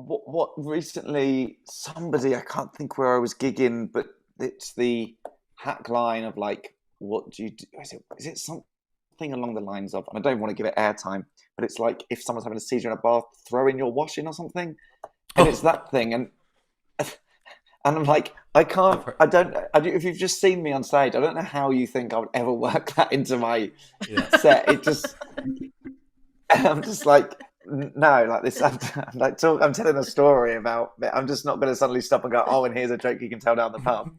what recently somebody, I can't think where I was gigging, but it's the hack line of like, what do you do? Is it something along the lines of, and I don't want to give it airtime, but it's like if someone's having a seizure in a bath, throw in your washing or something, and it's Oh, that thing, and I'm like, I I've can't, heard. if you've just seen me on stage, I don't know how you think I would ever work that into my Yeah. set. It just, I'm just like, no, like this. I'm telling a story about. I'm just not going to suddenly stop and go, oh, and here's a joke you can tell down the pub.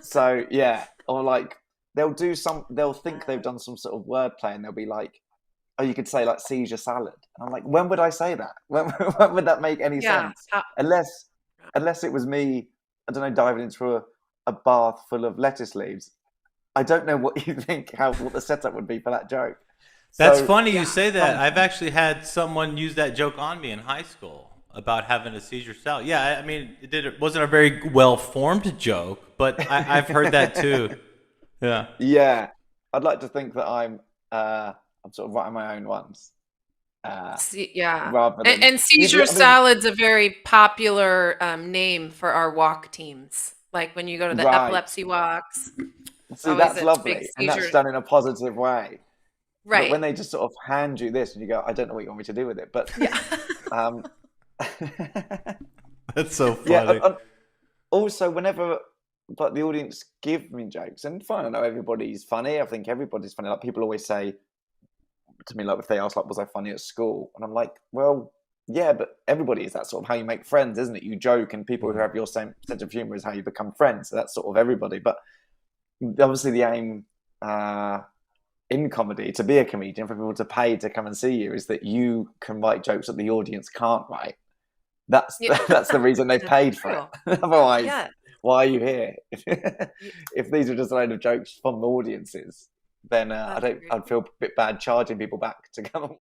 So yeah, or like they'll think they've done some sort of wordplay, and they'll be like, oh, you could say like seizure salad. And I'm like, when would I say that? When would that make any Yeah. sense? Unless, unless it was me, I don't know, diving into a bath full of lettuce leaves. I don't know what you think, what the setup would be for that joke. That's So funny you Yeah. say that. I've sometimes, actually had someone use that joke on me in high school about having a seizure cell. Yeah, I mean, it wasn't a very well formed joke, but I've heard that too. Yeah. yeah, I'd like to think that I'm sort of writing my own ones, uh, Yeah. rather than And seizure I mean, salad's a very popular name for our walk teams. Like when you go to the right. epilepsy walks, it's See, always that's a big lovely, and that's seizure. done in a positive way. But Right. when they just sort of hand you this and you go, I don't know what you want me to do with it. But Yeah. um, That's so yeah, funny. also, whenever but the audience give me jokes, and fine, I know everybody's funny. I think everybody's funny. Like people always say to me, like if they ask, like, was I funny at school? And I'm like, well, yeah, but everybody is. That's sort of how you make friends, isn't it? You joke, and people who Mhm. have your same sense of humor is how you become friends. So that's sort of everybody. But obviously, the aim in comedy to be a comedian for people to pay to come and see you is that you can write jokes that the audience can't write. That's Yeah. that's the reason they That's paid for it. true. Otherwise, Yeah. why are you here? Y- If these are just a load of jokes from the audiences, then That's great. I'd feel a bit bad charging people back to come